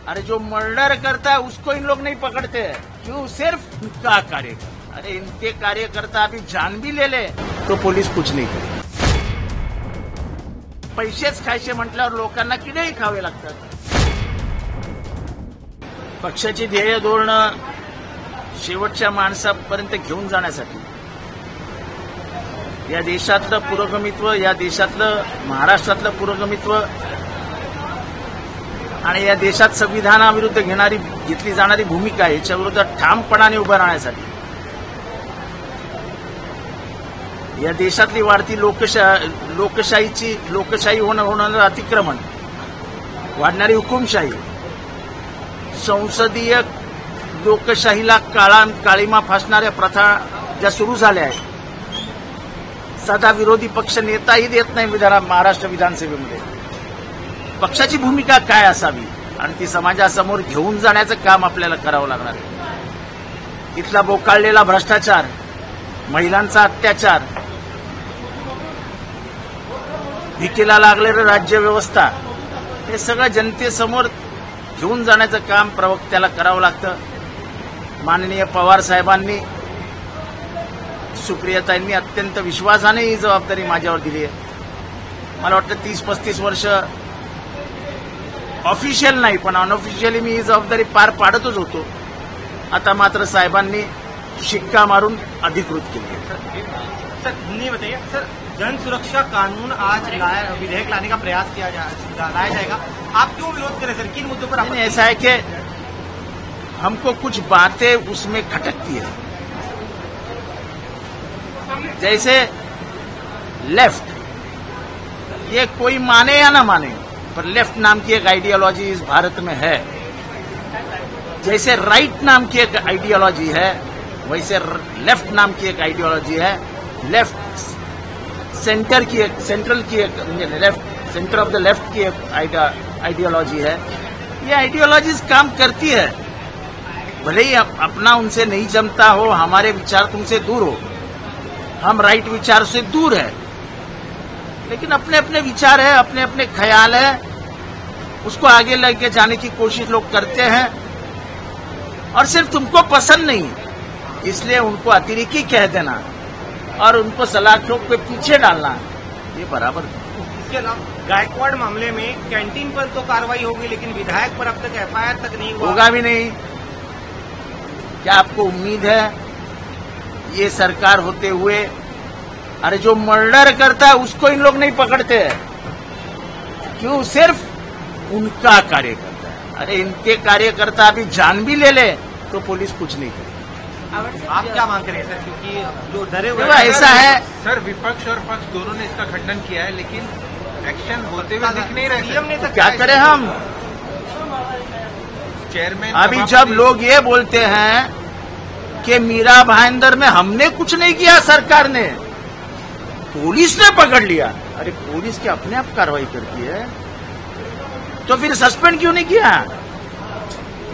अरे जो मर्डर करता है उसको इन लोग नहीं पकड़ते हैं। क्यों? सिर्फ उनका कार्यकर्ता। अरे इनके कार्यकर्ता अभी जान भी ले ले तो पुलिस कुछ नाही करेल। पैसेच खायचे म्हटल्यावर लोकांना किडेही खावे लागतात। पक्षाची ध्येय धोरणं शेवटच्या माणसापर्यंत घेऊन जाण्यासाठी या देशातलं पुरोगमित्व, या देशातलं महाराष्ट्रातलं पुरोगमित्व आणि या देशात संविधानाविरुद्ध घेतली जाणारी भूमिका याच्याविरुद्ध ठामपणाने उभं राहण्यासाठी या देशातली वाढती लोकशाही होणारं अतिक्रमण, वाढणारी हुकुमशाही, संसदीय लोकशाहीला काळीमा फासणाऱ्या प्रथा ज्या सुरू झाल्या आहेत, साधा विरोधी पक्ष नेताही देत नाही महाराष्ट्र विधानसभेमध्ये, पक्षाची भूमिका काय असावी आणि ती समाजासमोर घेऊन जाण्याचं काम आपल्याला करावं लागणार आहे। इथला बोकाळलेला भ्रष्टाचार, महिलांचा अत्याचार, भिकेला लागलेलं राज्य व्यवस्था, हे सगळं जनतेसमोर घेऊन जाण्याचं काम प्रवक्त्याला करावं लागतं। माननीय पवार साहेबांनी, सुप्रियाताईंनी अत्यंत विश्वासाने ही जबाबदारी माझ्यावर दिली आहे। मला वाटतं 30-35 वर्ष ऑफिशियल नाही पण अनऑफिशियली मी ही जबाबदारी पार पाडतच होतो। आता मात्र साहेबांनी शिक्का मारून अधिकृत केली आहे। सर नहीं बताइए सर, जन सुरक्षा कानून आज विधेयक लाने का प्रयास लाया जाएगा, आप क्यों विरोध करें सर? किन मुद्दों पर? ऐसा है कि हमको कुछ बातें उसमें खटकती है। जैसे लेफ्ट, ये कोई माने या ना माने पर लेफ्ट नाम की एक आइडियोलॉजी इस भारत में है। जैसे राइट नाम की एक आइडियोलॉजी है वैसे लेफ्ट नाम की एक आइडियोलॉजी है। लेफ्ट सेंटर की एक सेंटर ऑफ द लेफ्ट की एक आइडियोलॉजी है। ये आइडियोलॉजीज काम करती है, भले ही अपना उनसे नहीं जमता हो, हमारे विचार तुमसे दूर हो, हम राइट विचार से दूर है, लेकिन अपने अपने विचार है, अपने अपने ख्याल है, उसको आगे लेके जाने की कोशिश लोग करते हैं। और सिर्फ तुमको पसंद नहीं इसलिए उनको अतिरेकी कह देना और उनको सलाखों के पीछे डालना, ये बराबर है। इसके अलावा गायकवाड़ मामले में कैंटीन पर तो कार्रवाई होगी लेकिन विधायक पर अब तक एफआईआर तक नहीं हुआ। होगा भी नहीं। क्या आपको उम्मीद है ये सरकार होते हुए अरे जो मर्डर करता है उसको इन लोग नहीं पकड़ते हैं? क्यों? सिर्फ उनका कार्यकर्ता है। अरे इनके कार्यकर्ता अभी जान भी ले ले तो पुलिस कुछ नहीं करेगी। आप क्या मांग रहे हैं सर? क्योंकि जो डरे हुए ऐसा है सर, विपक्ष और पक्ष दोनों ने इसका खंडन किया है लेकिन एक्शन होते हुए दिख नहीं रहे। सीएम ने क्या करें हम? चेयरमैन अभी जब लोग ये बोलते हैं कि मीरा भाईंदर में हमने कुछ नहीं किया, सरकार ने, पुलिस ने पकड़ लिया। अरे पुलिस क्या अपने आप कार्रवाई करती है? तो फिर सस्पेंड क्यों नहीं किया?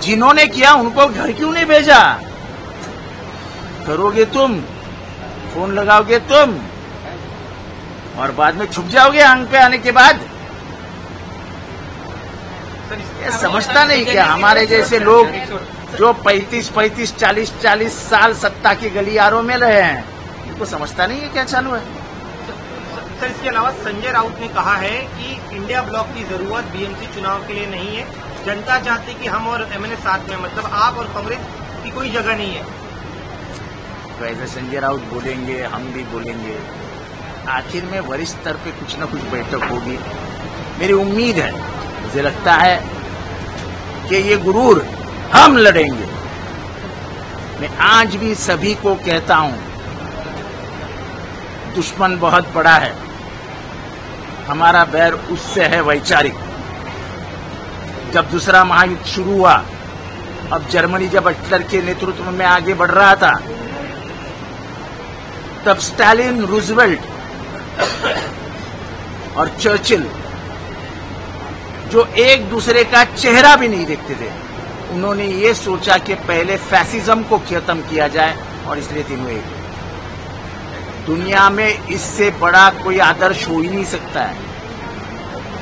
जिन्होंने किया उनको घर क्यों नहीं भेजा? करोगे तुम, फोन लगाओगे तुम और बाद में छुप जाओगे आंख पे आने के बाद। ये समझता नहीं क्या हमारे जैसे लोग जो 35-35, 40-40 साल सत्ता की गलियारों में रहे हैं, उनको समझता नहीं है क्या चालू है। सर इसके अलावा संजय राउत ने कहा है कि इंडिया ब्लॉक की जरूरत बीएमसी चुनाव के लिए नहीं है, जनता चाहती कि हम और एमएनए साथ में, मतलब आप और कांग्रेस की कोई जगह नहीं है। तो ऐसे संजय राउत बोलेंगे, हम भी बोलेंगे, आखिर में वरिष्ठ स्तर पे कुछ न कुछ बैठक होगी। मेरी उम्मीद है, मुझे लगता है कि ये गुरूर हम लड़ेंगे। मैं आज भी सभी को कहता हूं, दुश्मन बहुत बड़ा है, हमारा बैर उससे है वैचारिक। जब दूसरा महायुद्ध शुरू हुआ, अब जर्मनी जब हिटलर के नेतृत्व में आगे बढ़ रहा था, तब स्टालिन, रूजवेल्ट और चर्चिल, जो एक दूसरे का चेहरा भी नहीं देखते थे, उन्होंने ये सोचा कि पहले फैसिज्म को खत्म किया जाए और इसलिए तीनों एक। दुनिया में इससे बड़ा कोई आदर्श हो ही नहीं सकता है।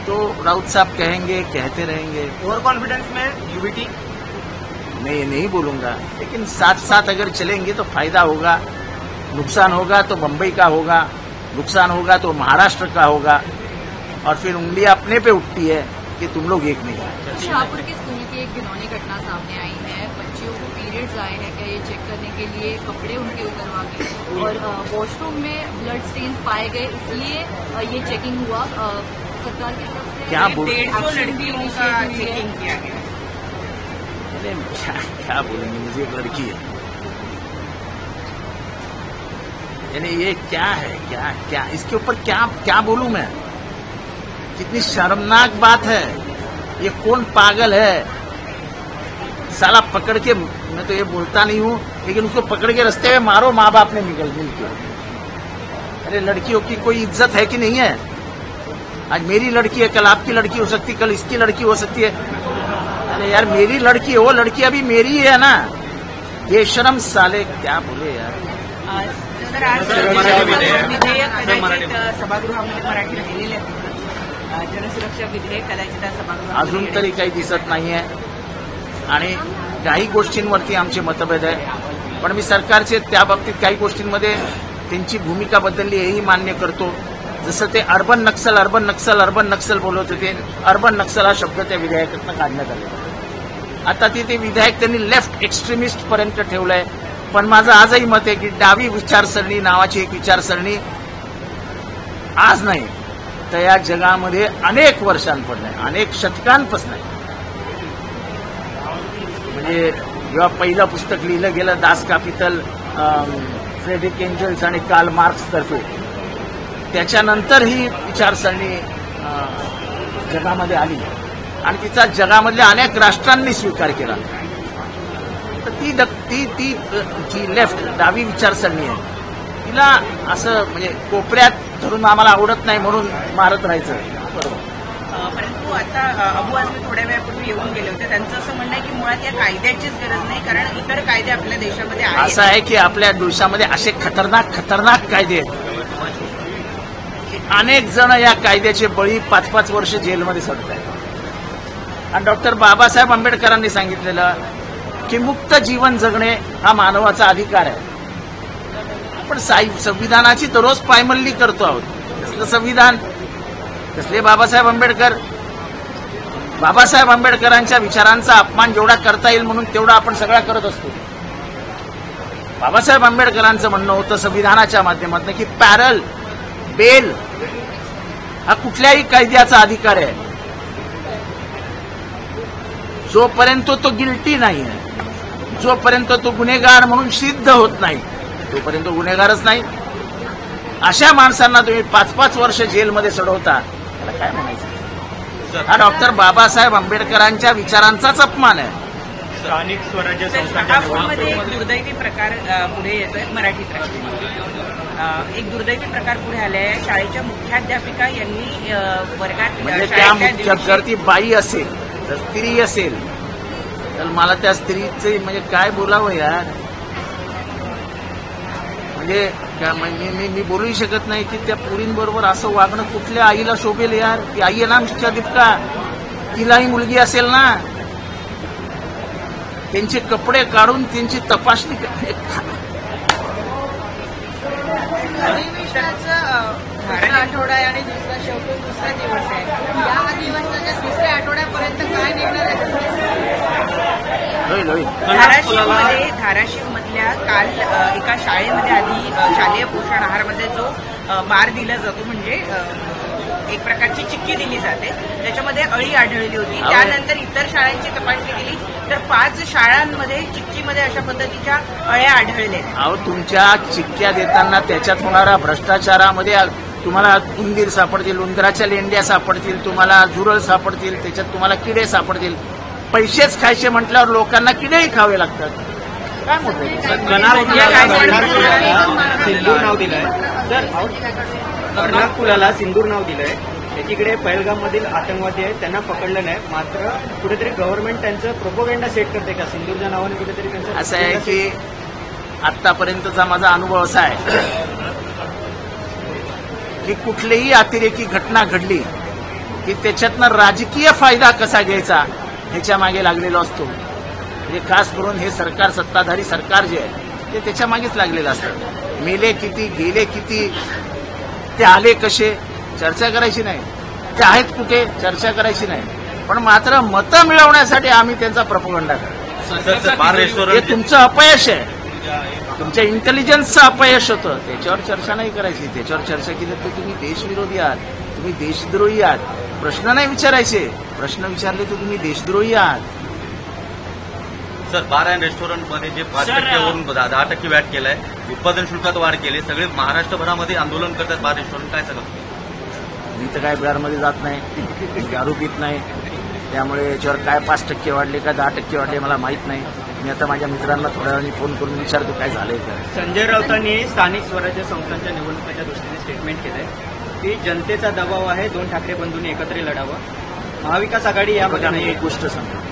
तो राउत साहब कहेंगे, कहते रहेंगे। ओवर कॉन्फिडेंस में यूबीटी मैं ये नहीं बोलूंगा, लेकिन साथ साथ अगर चलेंगे तो फायदा होगा। नुकसान होगा तो मुंबई का होगा, नुकसान होगा तो महाराष्ट्र का होगा, और फिर उंगलियां अपने पे उठती है कि तुम लोग एक नहीं आए। शाहपुर के स्कूल की एक घिनौनी घटना सामने आई है। बच्चियों को पीरियड्स आए हैं, क्या ये चेक करने के लिए कपड़े उनके उतरवा के, और वॉशरूम में ब्लड स्टेन्स पाए गए, इसलिए ये चेकिंग हुआ। सरकार की तरफ से क्या 150 लड़कियों का चेकिंग किया गया। अरे क्या बोलेंगे, मुझे एक लड़की है, यानी ये क्या है, क्या इसके ऊपर क्या बोलूं मैं? कितनी शर्मनाक बात है। ये कौन पागल है? साला पकड़ के, मैं तो ये बोलता नहीं हूं, लेकिन उसको पकड़ के रास्ते में मारो माँ बाप ने मिल के। अरे लड़कियों की कोई इज्जत है कि नहीं है? आज मेरी लड़की है, कल आपकी लड़की हो सकती, कल इसकी लड़की हो सकती है। अरे यार मेरी लड़की है, वो लड़की अभी मेरी है ना। ये शर्म साले, क्या बोले यार। सर आज विधेयक कदाचित सभागृहामध्ये मराठी राहिलेले आहेत, जनसुरक्षा विधेयक कदाचित सभागृहात अजून तरी काही दिसत नाहीये, आणि काही गोष्टींवरती आमचे मतभेद आहे, पण मी सरकारचे त्या बाबतीत काही गोष्टींमध्ये त्यांची भूमिका बदलली हेही मान्य करतो। जसं ते अर्बन नक्सल बोलत होते, अर्बन नक्सल हा शब्द त्या विधेयकातनं काढण्यात आलेला। आता ते विधेयक त्यांनी लेफ्ट एक्स्ट्रीमिस्ट पर्यंत ठेवलंय, पण माझं आजही मत आहे की डावी विचारसरणी नावाची एक विचारसरणी आज नाही तर या जगामध्ये अनेक वर्षांपासून, अनेक शतकांपासून, म्हणजे जेव्हा पहिलं पुस्तक लिहिलं गेलं दास कापिटल फ्रेडरिक एंजल्स आणि कार्ल मार्क्स तर्फे, त्याच्यानंतर ही विचारसरणी जगामध्ये आली आणि तिचा जगामधल्या अनेक राष्ट्रांनी स्वीकार केला। तर ती जी लेफ्ट डावी विचारसरणी आहे तिला असं म्हणजे कोपऱ्यात धरून आम्हाला आवडत नाही म्हणून मारत राहायचं, बरोबर। परंतु आता अबू आझमी थोड्या वेळापूर्वी येऊन गेले होते, त्यांचं असं म्हणणं आहे की मुळात या कायद्याचीच गरज नाही, कारण इतर कायदे आपल्या देशामध्ये आहेत। असं आहे की आपल्या देशामध्ये असे खतरनाक कायदे आहेत, अनेक जण या कायद्याचे बळी 5-5 वर्ष जेलमध्ये सडत आहेत। आणि डॉक्टर बाबासाहेब आंबेडकरांनी सांगितलेलं की मुक्त जीवन जगणे हा मानवाचा अधिकार आहे। आपण संविधानाची दररोज पायमल्ली करतो आहोत। कसलं संविधान, कसले बाबासाहेब आंबेडकर? बाबासाहेब आंबेडकरांच्या विचारांचा अपमान जेवढा करता येईल म्हणून तेवढा आपण सगळा करत असतो। बाबासाहेब आंबेडकरांचं म्हणणं होतं संविधानाच्या माध्यमातून की पॅरल, बेल हा कुठल्याही कायद्याचा अधिकार आहे, जोपर्यंत तो गिल्टी नाही आहे, जोपर्यंत तो गुन्हेगार म्हणून सिद्ध होत नाही तोपर्यंत गुन्हेगारच नाही। अशा माणसांना तुम्ही 5-5 वर्ष जेलमध्ये सडवता, त्याला काय म्हणायचं? हा डॉक्टर बाबासाहेब आंबेडकरांच्या विचारांचाच अपमान आहे। स्थानिक स्वराज्य शहापूरमध्ये एक दुर्दैवी प्रकार पुढे येतोय, मराठीत एक दुर्दैवी प्रकार पुढे आले आहे। शाळेच्या मुख्याध्यापिका यांनी वर्गात म्हणजे त्या मुख्याध्यापिका ती बाई असेल तर स्त्री असेल तर मला त्या स्त्रीचे म्हणजे काय बोलावं यार, म्हणजे मी बोलूही शकत नाही की त्या पोरींबरोबर असं वागणं कुठल्या आईला शोभेल यार। ती आई आहे ना मुख्याध्यापिका, तिलाही मुलगी असेल ना, त्यांचे कपडे काढून त्यांची तपासणी आठवडा आहे आणि दुसरा दिवस आहे, या दिवसाच्या दुसऱ्या आठवड्यापर्यंत काय निर्णय धाराशिव मधल्या काल एका शाळेमध्ये आधी शालेय पोषण आहारमध्ये जो बार दिला जातो, म्हणजे एक प्रकारची चिक्की दिली जाते, त्याच्यामध्ये अळी आढळली होती। त्यानंतर इतर शाळांची तपासणी केली तर 5 शाळांमध्ये चिक्कीमध्ये अशा पद्धतीच्या अळ्या आढळल्या। अहो तुमच्या चिक्क्या देताना त्याच्यात होणाऱ्या भ्रष्टाचारामध्ये तुम्हाला उंदीर सापडतील, उंदराच्या लेंड्या सापडतील, तुम्हाला झुरळ सापडतील, त्याच्यात तुम्हाला किडे सापडतील। पैसेच खायचे म्हटल्यावर लोकांना किडेही खावे लागतात। काय सिंदूर नाव दिलंय सर, कर्नाक पुलाला सिंदूर नाव दिलंय, एकीकडे पहलगाम मधील आतंकवादी आहेत त्यांना पकडलं नाही, मात्र कुठेतरी गव्हर्नमेंट त्यांचं प्रोपोगंडा सेट करते का सिंदूरच्या नावाने? कुठेतरी त्यांचं असं आहे की आतापर्यंतचा माझा अनुभव असा आहे की कुठलीही अतिरेकी घटना घडली की त्याच्यातनं राजकीय फायदा कसा घ्यायचा ह्याच्या मागे लागलेलो असतो. म्हणजे खास करून हे सरकार, सत्ताधारी सरकार जे आहे ते त्याच्या मागेच लागलेलं असतं. मेले किती, गेले किती, ते आले कसे, चर्चा करायची नाही. ते आहेत कुठे, चर्चा करायची नाही. पण मात्र मतं मिळवण्यासाठी आम्ही त्यांचा प्रोपगंडा करतो. हे तुमचं अपयश आहे, तुमच्या इंटेलिजन्सचं अपयश होतं. त्याच्यावर चर्चा नाही करायची. त्याच्यावर चर्चा केली तर तुम्ही देशविरोधी आहात, तुम्ही देशद्रोही आहात. प्रश्न नाही विचारायचे, प्रश्न विचारले तर तुम्ही देशद्रोही आहात. सर, बार अँड रेस्टॉरंटमध्ये जे 5%वरून 10% वॅट केलंय, उत्पादन शुल्कात वाढ केली, सगळे महाराष्ट्रभरामध्ये आंदोलन करतात बार रेस्टॉरंट, काय सांगा? मी तर काय बारमध्ये जात नाही, दारू पित नाही, त्यामुळे याच्यावर काय 5% वाढले का 10% वाढले मला माहीत नाही. मी आता माझ्या मित्रांना थोड्या वेळाने फोन करून विचारतो काय झालंय का. संजय राऊतांनी स्थानिक स्वराज्य संस्थांच्या निवडणुकीच्या दृष्टीने स्टेटमेंट केलंय की जनतेचा दबाव आहे, 2 ठाकरे बंधूंनी एकत्र लढावं. महाविकास आघाडी यामध्ये मी नाही. एक गोष्ट सांगतो,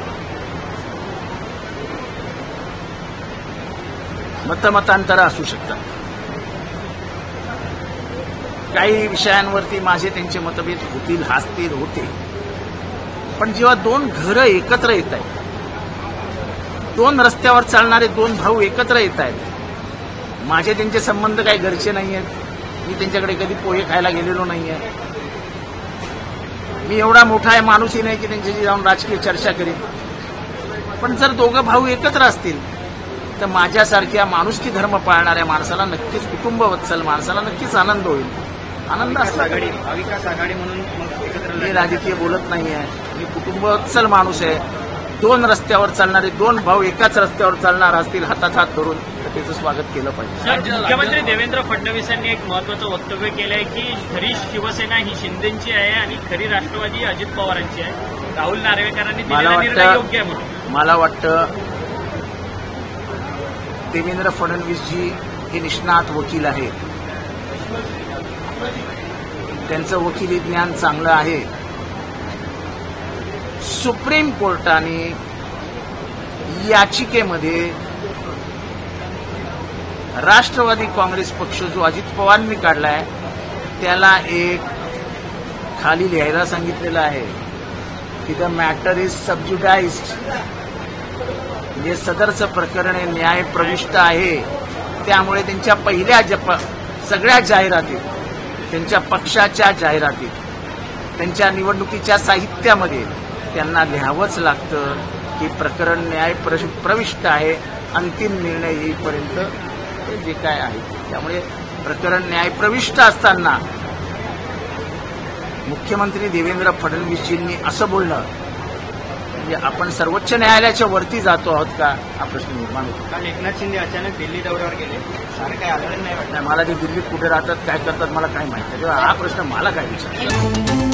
मतमतांतर असू शकतात. काही विषयांवरती माझे त्यांचे मतभेद होतील, असतील, होते. पण जेव्हा 2 घरं एकत्र येत आहेत, 2 रस्त्यावर चालणारे 2 भाऊ एकत्र येत आहेत, माझे त्यांचे संबंध काही घरचे नाही आहेत. मी त्यांच्याकडे कधी पोहे खायला गेलेलो नाही आहे. मी एवढा मोठा आहे माणूसही नाही की त्यांच्याशी जाऊन राजकीय चर्चा करीन. पण जर दोघं भाऊ एकत्र असतील तर माझ्यासारख्या माणुसकी धर्म पाळणाऱ्या माणसाला नक्कीच, कुटुंबवत्सल माणसाला नक्कीच आनंद होईल. आनंद असला आघाडी, महाविकास आघाडी म्हणून मग एकत्र मी राजकीय बोलत नाही आहे. मी कुटुंबवत्सल माणूस आहे. 2 रस्त्यावर चालणारे 2 भाऊ एकाच रस्त्यावर चालणार असतील हातात हात धरून तर त्याचं स्वागत केलं पाहिजे. मुख्यमंत्री देवेंद्र फडणवीसांनी एक महत्वाचं वक्तव्य केलं आहे की खरी शिवसेना ही शिंदेची आहे आणि खरी राष्ट्रवादी अजित पवारांची आहे. राहुल नार्वेकरांनी दिलेला निर्णय योग्य आहे म्हणून. मला वाटतं देवेंद्र फडणवीसजी हे निष्णात वकील आहेत. त्यांचं वकिली ज्ञान चांगलं आहे. सुप्रीम कोर्टाने याचिकेमध्ये राष्ट्रवादी काँग्रेस पक्ष जो अजित पवारांनी काढलाय त्याला एक खाली लिहायला सांगितलेलं आहे की द मॅटर इज सबज्युडाइज्ड. म्हणजे सदरचं प्रकरण हे न्याय प्रविष्ट आहे. त्यामुळे त्यांच्या पहिल्या सगळ्या जाहिरातीत, त्यांच्या पक्षाच्या जाहिरातीत, त्यांच्या निवडणुकीच्या साहित्यामध्ये त्यांना लिहावंच लागतं की प्रकरण न्याय प्रविष्ट आहे. अंतिम निर्णय येईपर्यंत ते जे काय आहे, त्यामुळे प्रकरण न्याय प्रविष्ट असताना मुख्यमंत्री देवेंद्र फडणवीसजींनी असं बोलणं म्हणजे आपण सर्वोच्च न्यायालयाच्या वरती जातो आहोत का, हा प्रश्न निर्माण होतो. काल एकनाथ शिंदे अचानक दिल्ली दौऱ्यावर गेले, सारं काही आढळून नाही वाटतं. मला ते दिल्लीत कुठे राहतात, काय करतात मला काय माहिती. तेव्हा हा प्रश्न मला काय विचार.